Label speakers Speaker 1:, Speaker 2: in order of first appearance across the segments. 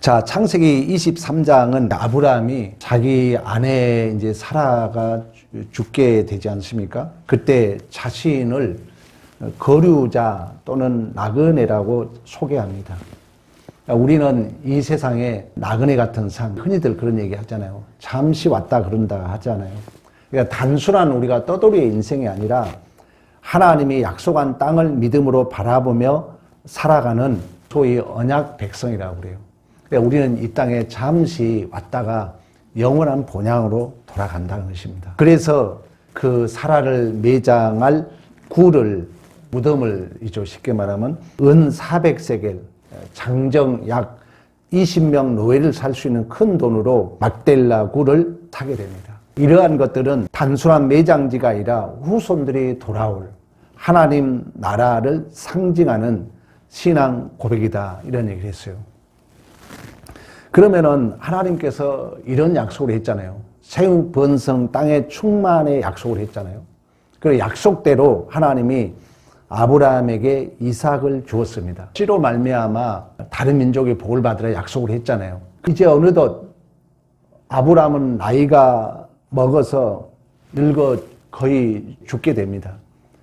Speaker 1: 자, 창세기 23장은 아브라함이 자기 아내 이제 사라가 죽게 되지 않습니까? 그때 자신을 거류자 또는 나그네라고 소개합니다. 우리는 이 세상에 나그네 같은 삶, 흔히들 그런 얘기 하잖아요. 잠시 왔다 그런다 하잖아요. 그러니까 단순한 우리가 떠돌이의 인생이 아니라 하나님이 약속한 땅을 믿음으로 바라보며 살아가는 소위 언약 백성이라고 그래요. 그러니까 우리는 이 땅에 잠시 왔다가 영원한 본향으로 돌아간다는 것입니다. 그래서 그 사라를 매장할 굴을, 무덤을 이죠. 쉽게 말하면 은 400세겔, 장정 약 20명 노예를 살 수 있는 큰 돈으로 막델라 굴을 사게 됩니다. 이러한 것들은 단순한 매장지가 아니라 후손들이 돌아올 하나님 나라를 상징하는 신앙 고백이다, 이런 얘기를 했어요. 그러면은 하나님께서 이런 약속을 했잖아요. 생 번성 땅의 충만의 약속을 했잖아요. 그 약속대로 하나님이 아브라함에게 이삭을 주었습니다. 씨로 말미암아 다른 민족의 복을 받으라 약속을 했잖아요. 이제 어느덧 아브라함은 나이가 먹어서 늙어 거의 죽게 됩니다.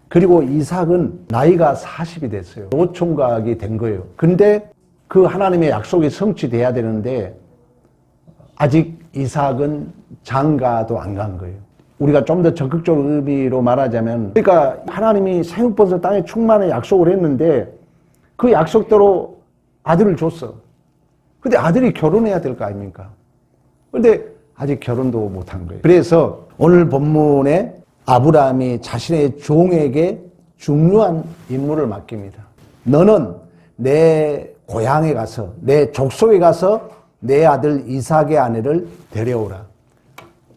Speaker 1: 그리고 이삭은 나이가 40이 됐어요. 노총각이 된 거예요. 근데 그 하나님의 약속이 성취돼야 되는데 아직 이삭은 장가도 안 간 거예요. 우리가 좀 더 적극적으로 의미로 말하자면, 그러니까 하나님이 생육번성 땅에 충만의 약속을 했는데 그 약속대로 아들을 줬어. 근데 아들이 결혼해야 될 거 아닙니까? 근데 아직 결혼도 못한 거예요. 그래서 오늘 본문에 아브라함이 자신의 종에게 중요한 임무를 맡깁니다. 너는 내 고향에 가서, 내 족속에 가서 내 아들 이삭의 아내를 데려오라.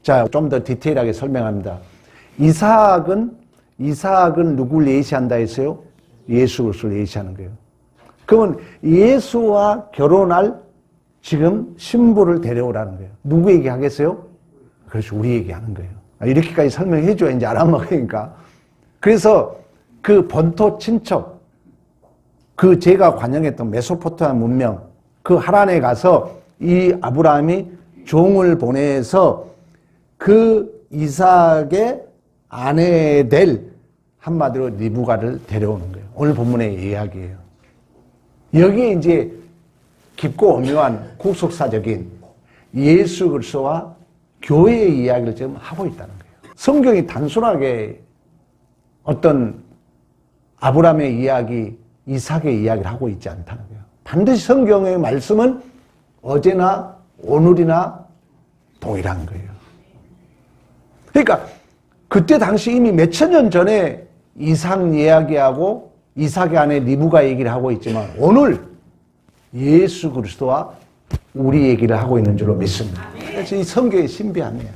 Speaker 1: 자, 좀 더 디테일하게 설명합니다. 이삭은 누구를 예시한다 했어요? 예수 그리스도를 예시하는 거예요. 그러면 예수와 결혼할 지금 신부를 데려오라는 거예요. 누구에게 하겠어요? 그렇죠, 우리에게 하는 거예요. 이렇게까지 설명해 줘야 이제 알아먹으니까. 그래서 그 본토 친척, 그 제가 관영했던 메소포타미아 문명, 그 하란에 가서 이 아브라함이 종을 보내서 그 이삭의 아내 될 한마디로 리브가를 데려오는 거예요. 오늘 본문의 이야기예요. 여기에 이제 깊고 오묘한 국속사적인 예수 그리스도와 교회의 이야기를 지금 하고 있다는 거예요. 성경이 단순하게 어떤 아브라함의 이야기, 이삭의 이야기를 하고 있지 않다는 거예요. 반드시 성경의 말씀은 어제나 오늘이나 동일한 거예요. 그러니까 그때 당시 이미 몇천 년 전에 이삭 이야기하고 이삭의 아내 리브가 얘기를 하고 있지만 오늘 예수 그리스도와 우리 얘기를 하고 있는 줄로 믿습니다. 그래서 이 성경의 신비함이에요.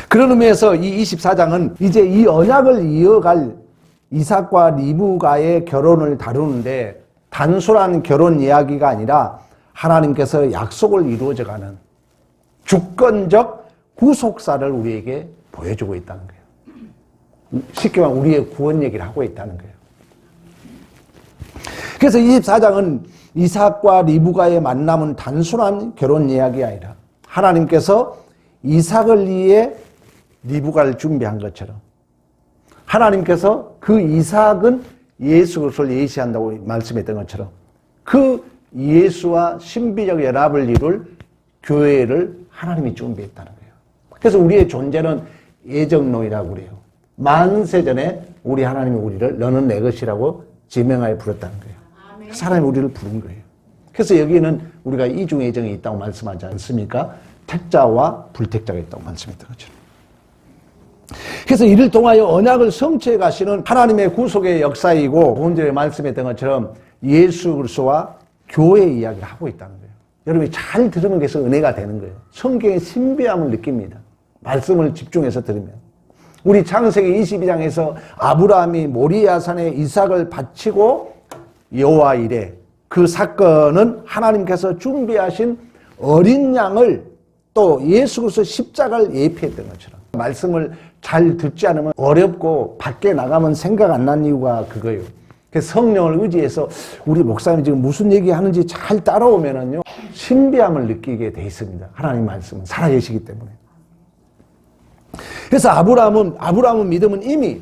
Speaker 1: 그런 의미에서 이 24장은 이제 이 언약을 이어갈 이삭과 리브가의 결혼을 다루는데 단순한 결혼 이야기가 아니라 하나님께서 약속을 이루어져가는 주권적 후속사를 우리에게 보여주고 있다는 거예요. 쉽게 말하면 우리의 구원 얘기를 하고 있다는 거예요. 그래서 24장은 이삭과 리브가의 만남은 단순한 결혼 이야기가 아니라 하나님께서 이삭을 위해 리브가를 준비한 것처럼 하나님께서 그 이삭은 예수 그리스도를 예시한다고 말씀했던 것처럼 그 예수와 신비적 연합을 이룰 교회를 하나님이 준비했다는 거예요. 그래서 우리의 존재는 예정론이라고 그래요. 만세전에 우리 하나님이 우리를 너는 내 것이라고 지명하여 부르었다는 거예요. 그래서 하나님이 우리를 부른 거예요. 그래서 여기는 우리가 이중 예정이 있다고 말씀하지 않습니까? 택자와 불택자가 있다고 말씀했던 것처럼. 그래서 이를 통하여 언약을 성취해 가시는 하나님의 구속의 역사이고 본절에 말씀했던 것처럼 예수 그리스도와 교회 이야기를 하고 있다는 거예요. 여러분이 잘 들으면 그래서 은혜가 되는 거예요. 성경의 신비함을 느낍니다. 말씀을 집중해서 들으면. 우리 창세기 22장에서 아브라함이 모리아산에 이삭을 바치고 여호와 이레, 그 사건은 하나님께서 준비하신 어린 양을 또 예수 그리스도 십자가를 예표했던 것처럼 말씀을 잘 듣지 않으면 어렵고 밖에 나가면 생각 안 나는 이유가 그거예요. 그래서 성령을 의지해서 우리 목사님이 지금 무슨 얘기하는지 잘 따라오면은요 신비함을 느끼게 돼 있습니다. 하나님 말씀은 살아계시기 때문에. 그래서 아브라함은 믿음은 이미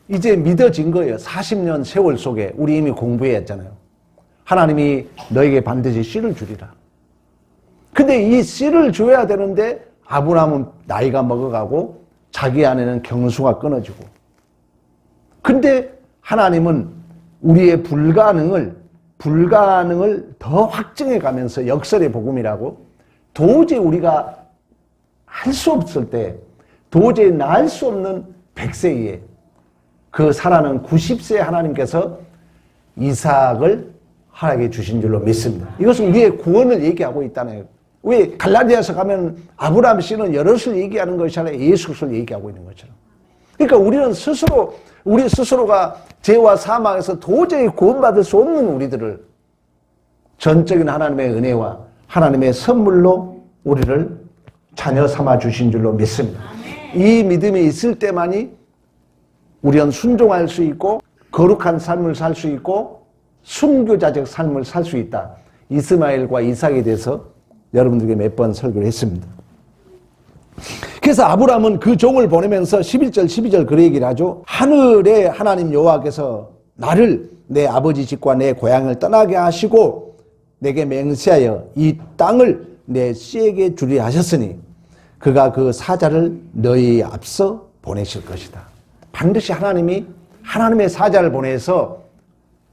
Speaker 1: 이제 믿어진 거예요. 40년 세월 속에 우리 이미 공부했잖아요. 하나님이 너에게 반드시 씨를 주리라. 근데 이 씨를 줘야 되는데 아브라함은 나이가 먹어가고 자기 안에는 경수가 끊어지고. 근데 하나님은 우리의 불가능을 더 확증해 가면서 역설의 복음이라고 도저히 우리가 할 수 없을 때 도저히 날 수 없는 100세에 그 살아는 90세 하나님께서 이삭을 하나님께 주신 줄로 믿습니다. 이것은 우리의 구원을 얘기하고 있다는 거예요. 왜 갈라디아서 가면 아브라함 씨는 여럿을 얘기하는 것이 아니라 예수 그리스도를 얘기하고 있는 것처럼. 그러니까 우리는 우리 스스로가 죄와 사망에서 도저히 구원받을 수 없는 우리들을 전적인 하나님의 은혜와 하나님의 선물로 우리를 자녀 삼아 주신 줄로 믿습니다. 이 믿음이 있을 때만이 우리는 순종할 수 있고 거룩한 삶을 살 수 있고 순교자적 삶을 살 수 있다. 이스마엘과 이삭에 대해서 여러분들에게 몇 번 설교를 했습니다. 그래서 아브라함은 그 종을 보내면서 11절 12절 그 얘기를 하죠. 하늘의 하나님 여호와께서 나를 내 아버지 집과 내 고향을 떠나게 하시고 내게 맹세하여 이 땅을 내 씨에게 주리라 하셨으니 그가 그 사자를 너희 앞서 보내실 것이다. 반드시 하나님이 하나님의 사자를 보내서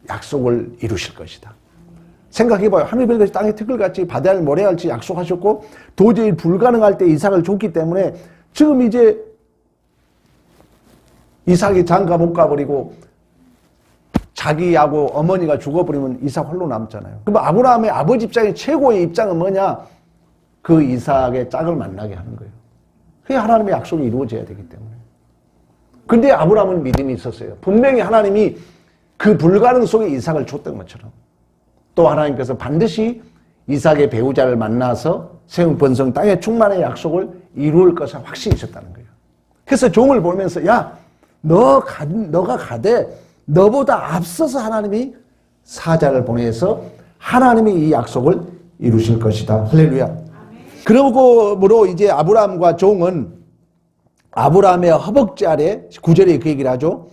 Speaker 1: 약속을 이루실 것이다. 생각해봐요. 하늘별같이 땅의 티끌같이 바다를 모래같이 약속하셨고 도저히 불가능할 때 이삭을 줬기 때문에 지금 이제 이삭이 장가 못 가버리고 자기하고 어머니가 죽어버리면 이삭 홀로 남잖아요. 그럼 아브라함의 아버지 입장의 최고의 입장은 뭐냐? 그 이삭의 짝을 만나게 하는 거예요. 그게 하나님의 약속이 이루어져야 되기 때문에. 근데 아브라함은 믿음이 있었어요. 분명히 하나님이 그 불가능 속에 이삭을 줬던 것처럼 또 하나님께서 반드시 이삭의 배우자를 만나서 세운번성 땅의 충만의 약속을 이룰 것을 확신이 있었다는 거예요. 그래서 종을 보면서 야, 너가 가되 너보다 앞서서 하나님이 사자를 보내서 하나님이 이 약속을 이루실 것이다. 할렐루야. 그러므로 이제 아브라함과 종은 아브라함의 허벅지 아래 9절에 그 얘기를 하죠.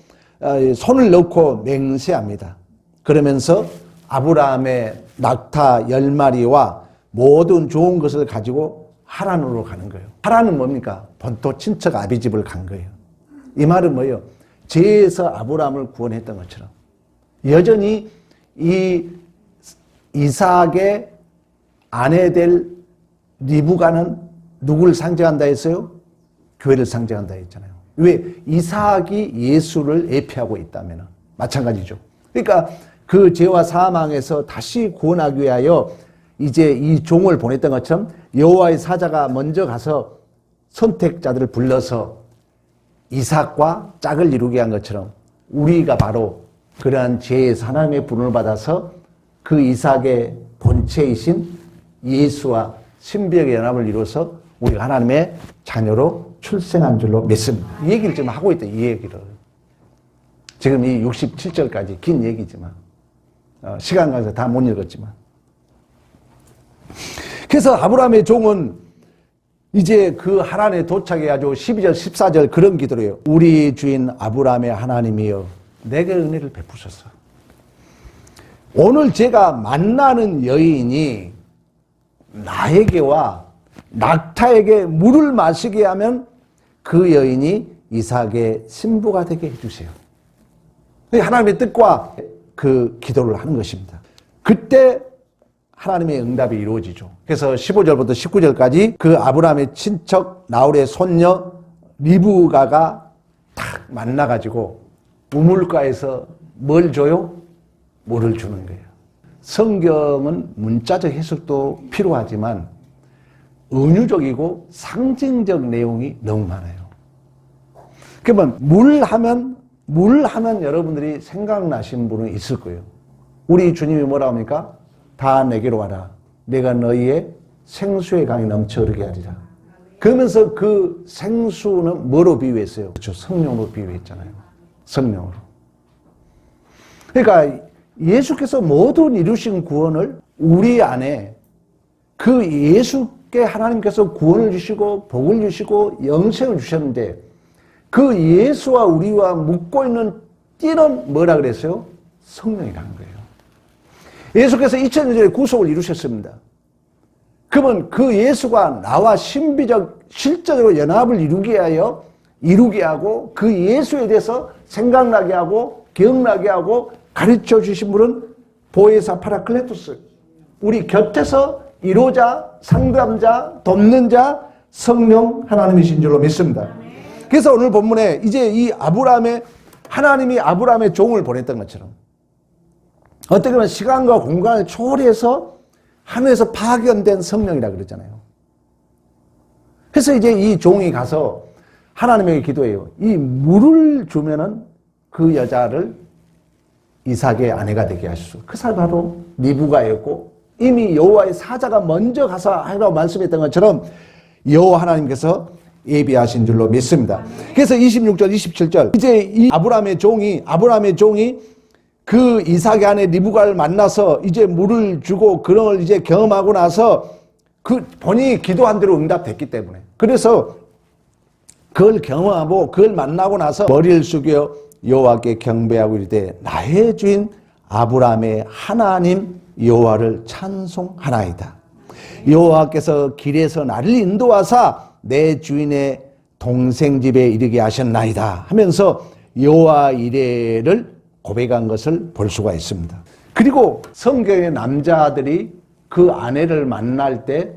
Speaker 1: 손을 넣고 맹세합니다. 그러면서 아브라함의 낙타 10마리와 모든 좋은 것을 가지고 하란으로 가는 거예요. 하란은 뭡니까? 본토 친척 아비집을 간 거예요. 이 말은 뭐예요? 죄에서 아브라함을 구원했던 것처럼 여전히 이 이삭의 아내 될 리브가는 누구를 상징한다 했어요? 교회를 상징한다 했잖아요. 왜? 이삭이 예수를 예표하고 있다면 마찬가지죠. 그러니까 그 죄와 사망에서 다시 구원하기 위하여 이제 이 종을 보냈던 것처럼 여호와의 사자가 먼저 가서 선택자들을 불러서 이삭과 짝을 이루게 한 것처럼 우리가 바로 그러한 죄에서 하나님의 부름을 받아서 그 이삭의 본체이신 예수와 신비의 연합을 이루어서 우리가 하나님의 자녀로 출생한 줄로 믿습니다. 이 얘기를 지금 하고 있다. 이 얘기를. 지금 이 67절까지 긴 얘기지만 시간 가서 다 못 읽었지만 그래서 아브라함의 종은 이제 그 하란에 도착해가지고 12절 14절 그런 기도를 해요. 우리 주인 아브라함의 하나님이여 내게 은혜를 베푸소서. 오늘 제가 만나는 여인이 나에게와 낙타에게 물을 마시게 하면 그 여인이 이삭의 신부가 되게 해주세요. 하나님의 뜻과 그 기도를 하는 것입니다. 그때 하나님의 응답이 이루어지죠. 그래서 15절부터 19절까지 그 아브라함의 친척 나홀의 손녀 리브가가 딱 만나가지고 우물가에서 뭘 줘요? 물을 주는 거예요. 성경은 문자적 해석도 필요하지만 은유적이고 상징적 내용이 너무 많아요. 그러면 물 하면 여러분들이 생각나신 분은 있을 거예요. 우리 주님이 뭐라 합니까? 다 내게로 와라. 내가 너희의 생수의 강이 넘쳐 흐르게 하리라. 그러면서 그 생수는 뭐로 비유했어요? 그렇죠. 성령으로 비유했잖아요. 성령으로. 그러니까 예수께서 모든 이루신 구원을 우리 안에 그 예수께 하나님께서 구원을 주시고 복을 주시고 영생을 주셨는데 그 예수와 우리와 묶고 있는 띠는 뭐라 그랬어요? 성령이라는 거예요. 예수께서 2000년 전에 구속을 이루셨습니다. 그러면 그 예수가 나와 신비적 실제적으로 연합을 이루게 하고 그 예수에 대해서 생각나게 하고 기억나게 하고 가르쳐 주신 분은 보혜사 파라클레토스, 우리 곁에서 이루자, 상담자, 돕는 자, 성령 하나님이신 줄로 믿습니다. 그래서 오늘 본문에 이제 이 하나님이 아브라함의 종을 보냈던 것처럼 어떻게 보면 시간과 공간을 초월해서 하늘에서 파견된 성령이라 그러잖아요. 그래서 이제 이 종이 가서 하나님에게 기도해요. 이 물을 주면은 그 여자를 이삭의 아내가 되게 하시소. 그 사람이 바로 리브가였고 이미 여호와의 사자가 먼저 가서 하라고 말씀했던 것처럼 여호와 하나님께서 예비하신 줄로 믿습니다. 그래서 26절, 27절 이제 이 아브라함의 종이 그 이삭의 아내 리브가를 만나서 이제 물을 주고 그런 걸 이제 경험하고 나서 그 본인이 기도한 대로 응답됐기 때문에 그래서 그걸 경험하고 그걸 만나고 나서 머리를 숙여 여호와께 경배하고 이르되 나의 주인 아브라함의 하나님 여호와를 찬송하나이다. 여호와께서 길에서 나를 인도하사 내 주인의 동생 집에 이르게 하셨나이다 하면서 여호와 이레를 고백한 것을 볼 수가 있습니다. 그리고 성경의 남자들이 그 아내를 만날 때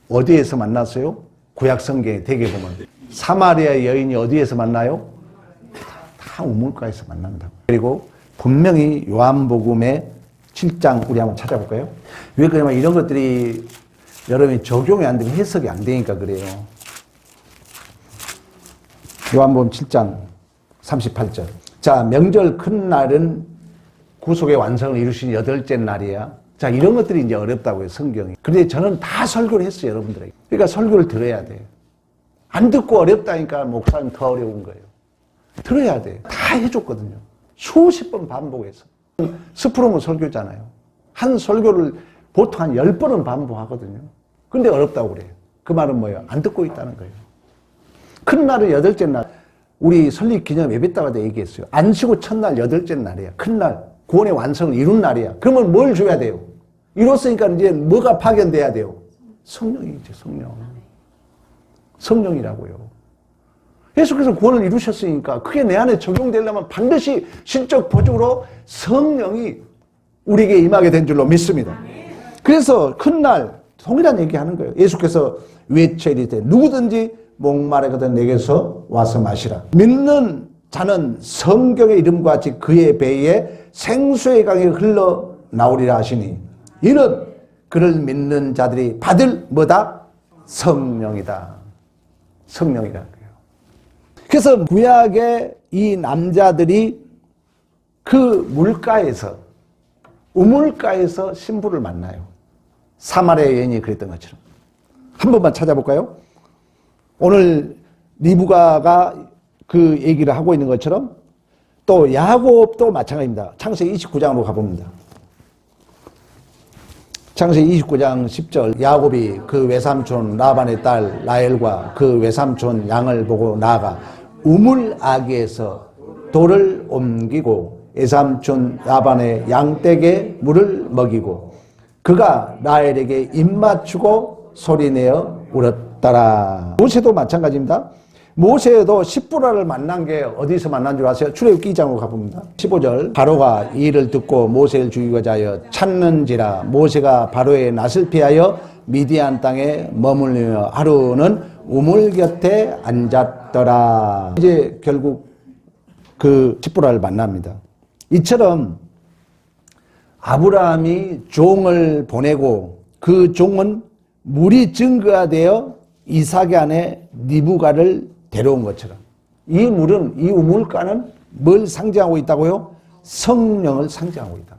Speaker 1: 어디에서 만났어요? 구약 성경에 대개 보면 사마리아 여인이 어디에서 만나요? 다 우물가에서 만난다고. 그리고 분명히 요한복음의 7장 우리 한번 찾아볼까요? 왜 그러냐면 이런 것들이 여러분이 적용이 안 되고 해석이 안 되니까 그래요. 요한복음 7장 38절. 자, 명절 큰 날은 구속의 완성을 이루신 8째 날이야. 자, 이런 것들이 이제 어렵다고요, 성경이. 그런데 저는 다 설교를 했어요, 여러분들에게. 그러니까 설교를 들어야 돼요. 안 듣고 어렵다니까 목사님 더 어려운 거예요. 들어야 돼요. 다 해줬거든요. 수십 번 반복해서. 스프롬은 설교잖아요. 한 설교를 보통 한 10번은 반복하거든요. 근데 어렵다고 그래요. 그 말은 뭐예요? 안 듣고 있다는 거예요. 큰 날은 8째 날. 우리 설립 기념 예배 때마다 얘기했어요. 안식구 첫날 8째 날이야. 큰 날. 구원의 완성을 이룬 날이야. 그러면 뭘 줘야 돼요? 이뤘으니까 이제 뭐가 파견돼야 돼요? 성령이죠, 성령. 성령이라고요. 예수께서 구원을 이루셨으니까 그게 내 안에 적용되려면 반드시 신적 보적으로 성령이 우리에게 임하게 된 줄로 믿습니다. 그래서 큰 날 동일한 얘기하는 거예요. 예수께서 외쳐 이르되 누구든지 목마르거든 내게서 와서 마시라. 믿는 자는 성경의 이름과 같이 그의 배에 생수의 강이 흘러나오리라 하시니 이는 그를 믿는 자들이 받을 뭐다? 성령이다. 성령이라는 거예요. 그래서 구약의 이 남자들이 그 물가에서 우물가에서 신부를 만나요. 사마리아 여인이 그랬던 것처럼. 한 번만 찾아볼까요? 오늘 리브가가 그 얘기를 하고 있는 것처럼 또 야곱도 마찬가지입니다. 창세기 29장으로 가봅니다. 창세기 29장 10절 야곱이 그 외삼촌 라반의 딸 라헬과 그 외삼촌 양을 보고 나아가 우물아기에서 돌을 옮기고 외삼촌 라반의 양떼에게 물을 먹이고 그가 라헬에게 입 맞추고 소리내어 울었더라. 모세도 마찬가지입니다. 모세도 십부라를 만난 게 어디서 만난 줄 아세요? 출애굽기 2장으로 가봅니다. 15절 바로가 이 일을 듣고 모세를 죽이고자 하여 찾는지라. 모세가 바로의 낯을 피하여 미디안 땅에 머물며 하루는 우물 곁에 앉았더라. 이제 결국 그 십부라를 만납니다. 이처럼 아브라함이 종을 보내고 그 종은 물이 증거되어 이삭의 아내 리브가를 데려온 것처럼 이 물은, 이 우물가는 뭘 상징하고 있다고요? 성령을 상징하고 있다.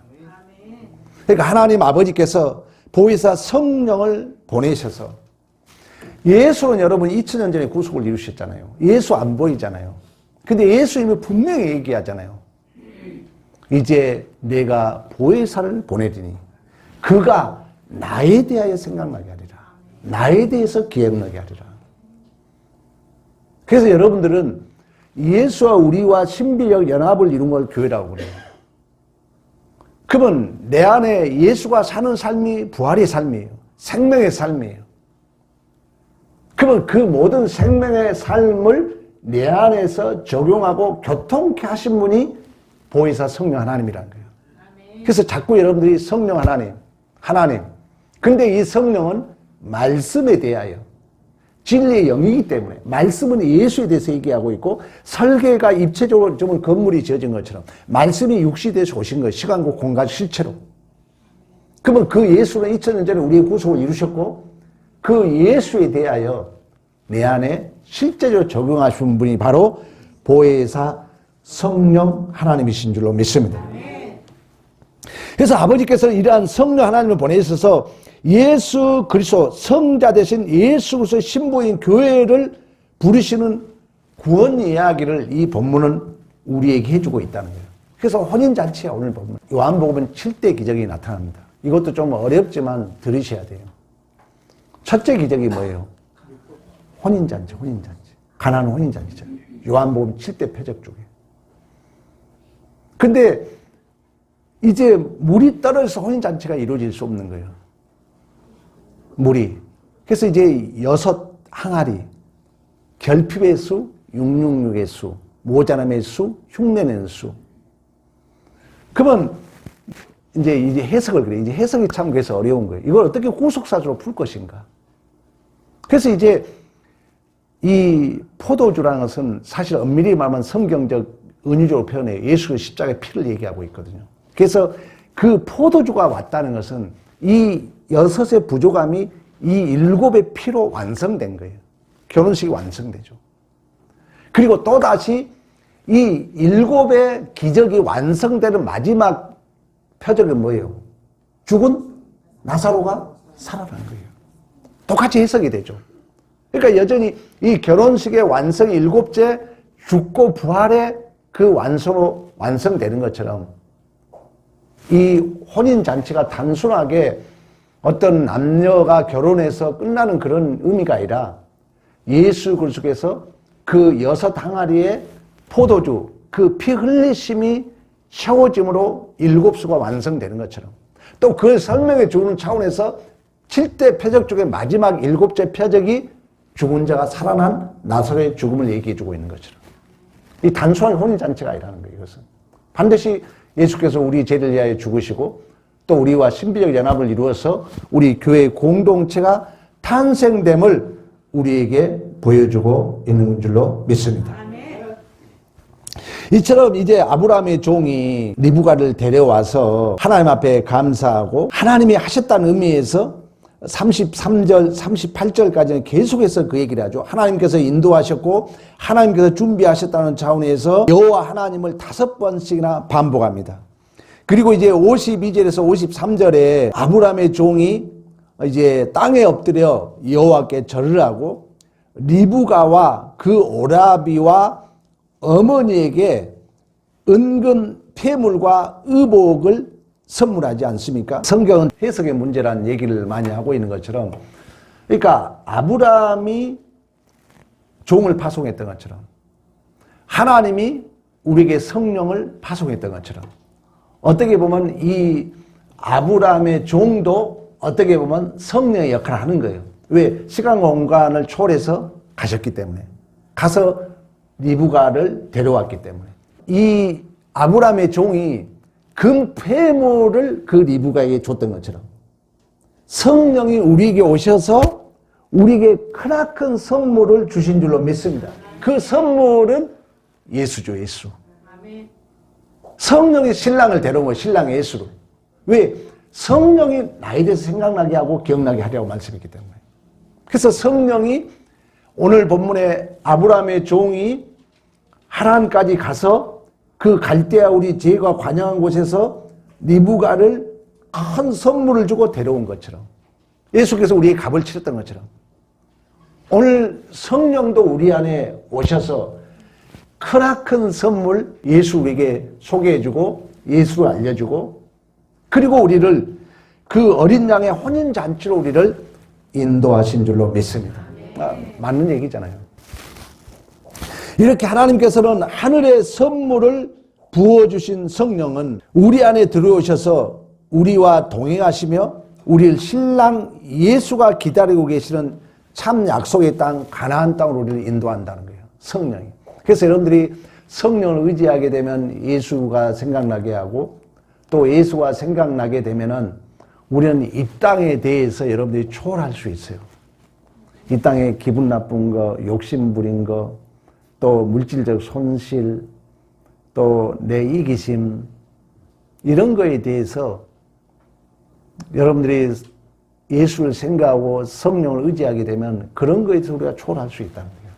Speaker 1: 그러니까 하나님 아버지께서 보혜사 성령을 보내셔서 예수는 여러분 2000년 전에 구속을 이루셨잖아요. 예수 안 보이잖아요. 근데 예수님이 분명히 얘기하잖아요. 이제 내가 보혜사를 보내리니 그가 나에 대하여 생각나게 하리라. 나에 대해서 기억나게 하리라. 그래서 여러분들은 예수와 우리와 신비적 연합을 이룬 걸 교회라고 그래요. 그러면 내 안에 예수가 사는 삶이 부활의 삶이에요. 생명의 삶이에요. 그러면 그 모든 생명의 삶을 내 안에서 적용하고 교통케 하신 분이 보혜사 성령 하나님이라는 거예요. 그래서 자꾸 여러분들이 성령 하나님. 근데 이 성령은 말씀에 대하여 진리의 영이기 때문에 말씀은 예수에 대해서 얘기하고 있고 설계가 입체적으로 좀 건물이 지어진 것처럼 말씀이 육시돼서 오신 거예요. 시간과 공간 실체로. 그러면 그 예수는 2000년 전에 우리의 구속을 이루셨고 그 예수에 대하여 내 안에 실제적으로 적용하신 분이 바로 보혜사 성령 하나님이신 줄로 믿습니다. 그래서 아버지께서는 이러한 성령 하나님을 보내셔서 예수 그리스도 성자 되신 예수 그리스도의 신부인 교회를 부르시는 구원 이야기를 이 본문은 우리에게 해주고 있다는 거예요. 그래서 혼인잔치야 오늘 본문. 요한복음은 7대 기적이 나타납니다. 이것도 좀 어렵지만 들으셔야 돼요. 첫째 기적이 뭐예요? 혼인잔치. 가나안 혼인잔치죠. 요한복음 7대 표적 중에. 근데 이제 물이 떨어져서 혼인잔치가 이루어질 수 없는 거예요. 물이. 그래서 이제 6 항아리, 결핍의 수, 666의 수, 모자람의 수, 흉내내는 수. 그러면 이제 해석을 그래. 이제 해석이 참 그래서 어려운 거예요. 이걸 어떻게 후속사주로 풀 것인가. 그래서 이제 이 포도주라는 것은 사실 엄밀히 말하면 성경적 은유적으로 표현해요. 예수의 십자가의 피를 얘기하고 있거든요. 그래서 그 포도주가 왔다는 것은 이 6의 부족함이 이 7의 피로 완성된 거예요. 결혼식이 완성되죠. 그리고 또다시 이 7의 기적이 완성되는 마지막 표적이 뭐예요? 죽은 나사로가 살아난 거예요. 똑같이 해석이 되죠. 그러니까 여전히 이 결혼식의 완성이 7째 죽고 부활의 그 완성으로 완성되는 것처럼 이 혼인잔치가 단순하게 어떤 남녀가 결혼해서 끝나는 그런 의미가 아니라 예수 그리스도께서 그 6 항아리의 포도주, 그 피 흘리심이 채워짐으로 7수가 완성되는 것처럼 또 그 설명해 주는 차원에서 7대 표적 중에 마지막 7째 표적이 죽은 자가 살아난 나사로의 죽음을 얘기해 주고 있는 것처럼 이 단순한 혼인잔치가 아니라는 거예요. 이것은 반드시 예수께서 우리 죄를 위하여 죽으시고 또 우리와 신비적 연합을 이루어서 우리 교회 공동체가 탄생됨을 우리에게 보여주고 있는 줄로 믿습니다. 이처럼 이제 아브라함의 종이 리브가를 데려와서 하나님 앞에 감사하고 하나님이 하셨다는 의미에서 33절, 38절까지는 계속해서 그 얘기를 하죠. 하나님께서 인도하셨고 하나님께서 준비하셨다는 차원에서 여호와 하나님을 5번씩이나 반복합니다. 그리고 이제 52절에서 53절에 아브라함의 종이 이제 땅에 엎드려 여호와께 절을 하고 리브가와 그 오라비와 어머니에게 은근 폐물과 의복을 선물하지 않습니까? 성경은 해석의 문제라는 얘기를 많이 하고 있는 것처럼 그러니까 아브라함이 종을 파송했던 것처럼 하나님이 우리에게 성령을 파송했던 것처럼 어떻게 보면 이 아브라함의 종도 어떻게 보면 성령의 역할을 하는 거예요. 왜? 시간 공간을 초월해서 가셨기 때문에. 가서 리브가를 데려왔기 때문에. 이 아브라함의 종이 금 폐물을 그 리브가에게 줬던 것처럼 성령이 우리에게 오셔서 우리에게 크나큰 선물을 주신 줄로 믿습니다. 그 선물은 예수죠, 예수. 성령이 신랑을 데려온 거예요, 신랑 예수로. 왜? 성령이 나에 대해서 생각나게 하고 기억나게 하려고 말씀했기 때문에. 그래서 성령이 오늘 본문에 아브라함의 종이 하란까지 가서 그 갈대아 우리 제가 관영한 곳에서 리브가를 큰 선물을 주고 데려온 것처럼 예수께서 우리의 값을 치렀던 것처럼 오늘 성령도 우리 안에 오셔서 크나큰 선물 예수 우리에게 소개해주고 예수를 알려주고 그리고 우리를 그 어린 양의 혼인잔치로 우리를 인도하신 줄로 믿습니다. 맞는 얘기잖아요. 이렇게 하나님께서는 하늘의 선물을 부어주신 성령은 우리 안에 들어오셔서 우리와 동행하시며 우리를 신랑 예수가 기다리고 계시는 참 약속의 땅 가나안 땅으로 우리를 인도한다는 거예요. 성령이. 그래서 여러분들이 성령을 의지하게 되면 예수가 생각나게 하고 또 예수가 생각나게 되면은 우리는 이 땅에 대해서 여러분들이 초월할 수 있어요. 이 땅에 기분 나쁜 거, 욕심 부린 거, 또 물질적 손실, 또 내 이기심 이런 거에 대해서 여러분들이 예수를 생각하고 성령을 의지하게 되면 그런 거에 대해서 우리가 초월할 수 있다는 거예요.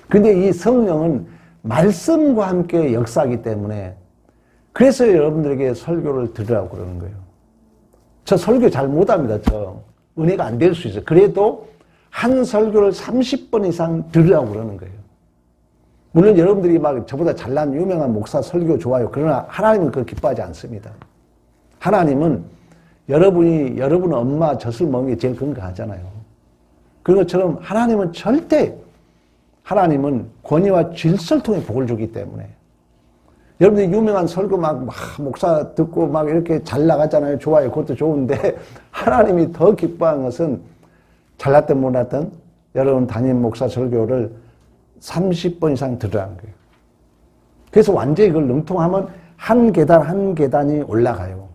Speaker 1: 그런데 이 성령은 말씀과 함께 역사하기 때문에 그래서 여러분들에게 설교를 들으라고 그러는 거예요. 저 설교 잘 못합니다. 저 은혜가 안 될 수 있어요. 그래도 한 설교를 30번 이상 들으라고 그러는 거예요. 물론 여러분들이 막 저보다 잘난 유명한 목사 설교 좋아요. 그러나 하나님은 그걸 기뻐하지 않습니다. 하나님은 여러분 엄마 젖을 먹는 게 제일 건강하잖아요. 그런 것처럼 하나님은 절대 하나님은 권위와 질서를 통해 복을 주기 때문에 여러분들이 유명한 설교 막 목사 듣고 막 이렇게 잘 나가잖아요. 좋아요. 그것도 좋은데 하나님이 더 기뻐한 것은 잘났든 못났든 여러분 담임 목사 설교를 30번 이상 들으라는 거예요. 그래서 완전히 그걸 능통하면 한 계단 한 계단이 올라가요.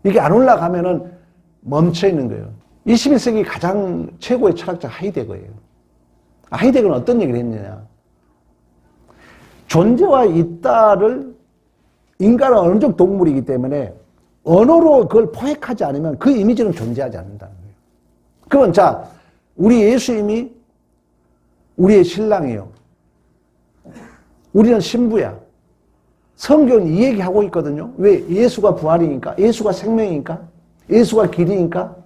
Speaker 1: 이게 안 올라가면은 멈춰 있는 거예요. 21세기 가장 최고의 철학자 하이데거예요. 하이데거는 어떤 얘기를 했느냐. 존재와 있다를 인간은 언어적 동물이기 때문에 언어로 그걸 포획하지 않으면 그 이미지는 존재하지 않는다는 거예요. 그러면 자, 우리 예수님이 우리의 신랑이에요. 우리는 신부야. 성경은 이 얘기하고 있거든요. 왜? 예수가 부활이니까, 예수가 생명이니까, 예수가 길이니까.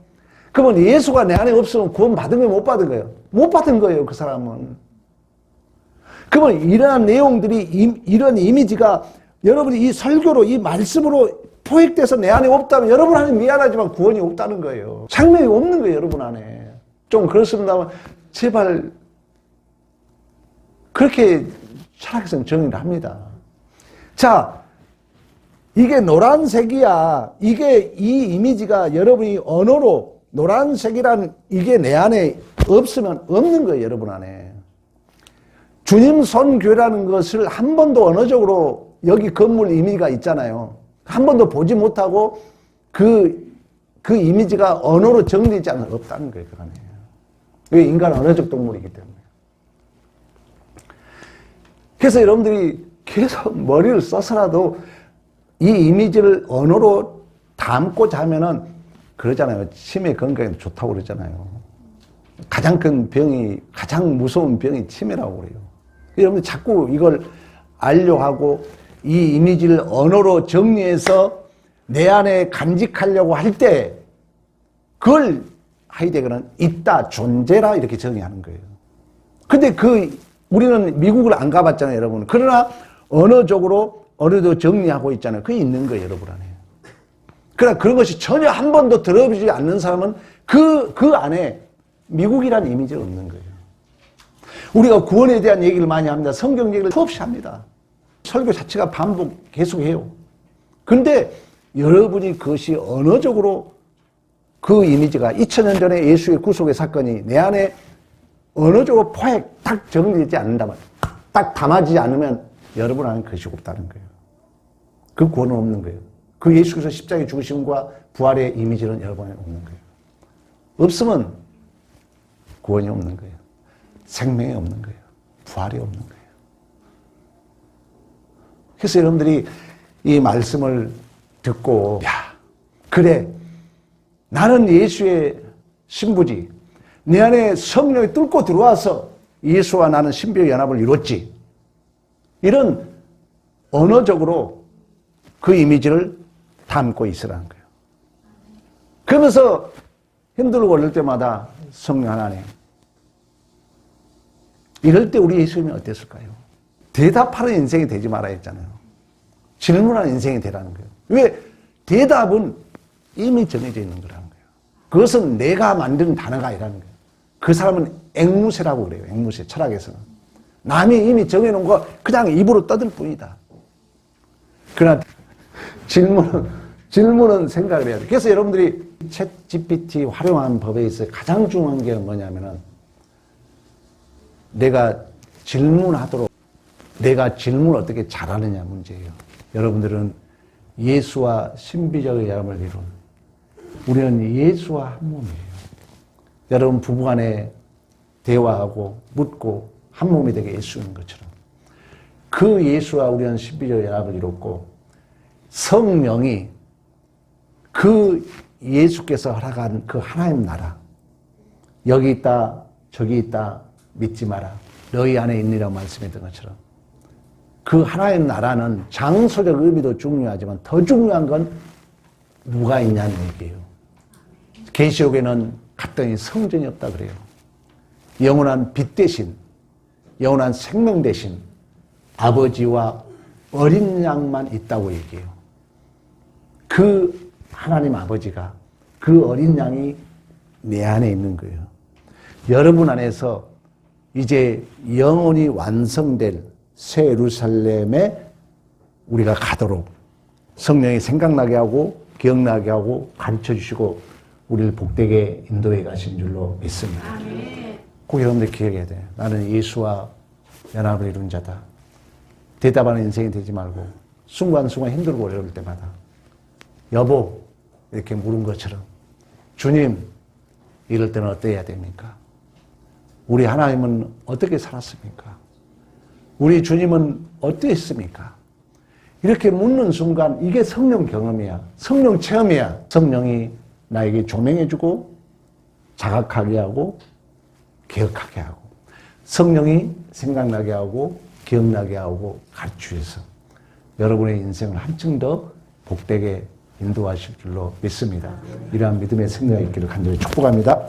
Speaker 1: 그러면 예수가 내 안에 없으면 구원 받은 거예요, 못 받은 거예요? 못 받은 거예요, 그 사람은. 그러면 이러한 내용들이, 이런 이미지가 여러분이 이 설교로, 이 말씀으로 포획돼서 내 안에 없다면 여러분한테 미안하지만 구원이 없다는 거예요. 생명이 없는 거예요, 여러분 안에. 좀 그렇습니다만 제발 그렇게 철학에서는 정의를 합니다. 자, 이게 노란색이야. 이게 이 이미지가 여러분이 언어로 노란색이란 이게 내 안에 없으면 없는 거예요, 여러분 안에. 주님 손교회라는 것을 한 번도 언어적으로 여기 건물 이미지가 있잖아요. 한 번도 보지 못하고 그 이미지가 언어로 정리되지 않으면 없다는 거예요, 그 안에. 왜? 인간은 언어적 동물이기 때문에. 그래서 여러분들이 계속 머리를 써서라도 이 이미지를 언어로 담고 자면은 그러잖아요. 치매 건강에 좋다고 그러잖아요. 가장 큰 병이, 가장 무서운 병이 치매라고 그래요. 여러분들 자꾸 이걸 알려고 하고 이 이미지를 언어로 정리해서 내 안에 간직하려고 할 때 그걸 하이데거는 있다, 존재라 이렇게 정의하는 거예요. 근데 우리는 미국을 안 가봤잖아요, 여러분. 그러나 언어도 정리하고 있잖아요. 그게 있는 거예요, 여러분 안에. 그러나 그런 것이 전혀 한 번도 들어보지 않는 사람은 그 안에 미국이라는 이미지가 없는 거예요. 우리가 구원에 대한 얘기를 많이 합니다. 성경 얘기를 수없이 합니다. 설교 자체가 반복 계속해요. 근데 여러분이 그것이 언어적으로 그 이미지가 2000년 전에 예수의 구속의 사건이 내 안에 언어적으로 포획 딱 정리되지 않는다면, 딱 담아지지 않으면 여러분 안에 그것이 없다는 거예요. 그 구원은 없는 거예요. 그 예수께서 십자가의 죽으심과 부활의 이미지는 여러분 안에 없는 거예요. 없으면 구원이 없는 거예요. 생명이 없는 거예요. 부활이 없는 거예요. 그래서 여러분들이 이 말씀을 듣고, 야, 그래, 나는 예수의 신부지. 내 안에 성령이 뚫고 들어와서 예수와 나는 신비의 연합을 이뤘지. 이런 언어적으로 그 이미지를 담고 있으라는 거예요. 그러면서 힘들고 어릴 때마다 성령 하나님. 이럴 때 우리 예수님이 어땠을까요? 대답하는 인생이 되지 말아야 했잖아요. 질문하는 인생이 되라는 거예요. 왜? 대답은 이미 정해져 있는 거라는 거예요. 그것은 내가 만든 단어가 아니라는 거예요. 그 사람은 앵무새라고 그래요. 앵무새, 철학에서는. 남이 이미 정해놓은 거 그냥 입으로 떠들 뿐이다. 그러나 질문은 생각을 해야 돼요. 그래서 여러분들이 챗 GPT 활용한 법에 있어서 가장 중요한 게 뭐냐면은 내가 질문하도록 내가 질문을 어떻게 잘하느냐 문제예요. 여러분들은 예수와 신비적 연합을 이룬 우리는 예수와 한 몸이에요. 여러분 부부간에 대화하고 묻고 한 몸이 되게 예수인 것처럼 그 예수와 우리는 신비적 연합을 이뤘고 성령이 그 예수께서 허락한 그 하나님 나라 여기 있다 저기 있다 믿지 마라 너희 안에 있느라고 말씀했던 것처럼 그 하나님 나라는 장소적 의미도 중요하지만 더 중요한 건 누가 있냐는 얘기예요. 계시록에는 갔더니 성전이 없다 그래요. 영원한 빛 대신 영원한 생명 대신 아버지와 어린 양만 있다고 얘기해요. 그 하나님 아버지가 그 어린 양이 내 안에 있는 거예요. 여러분 안에서 이제 영원히 완성될 새 예루살렘에 우리가 가도록 성령이 생각나게 하고 기억나게 하고 가르쳐 주시고 우리를 복되게 인도해 가신 줄로 믿습니다. 아멘. 꼭 여러분들 기억해야 돼요. 나는 예수와 연합을 이룬 자다. 대답하는 인생이 되지 말고 순간순간 힘들고 어려울 때마다 여보 이렇게 물은 것처럼 주님 이럴 때는 어때야 됩니까? 우리 하나님은 어떻게 살았습니까? 우리 주님은 어떠했습니까? 이렇게 묻는 순간 이게 성령 경험이야. 성령 체험이야. 성령이 나에게 조명해주고 자각하게 하고 기억하게 하고 성령이 생각나게 하고 기억나게 하고 가르치셔서 여러분의 인생을 한층 더 복되게 인도하실 줄로 믿습니다. 이러한 믿음의 승리가 있기를 간절히 축복합니다.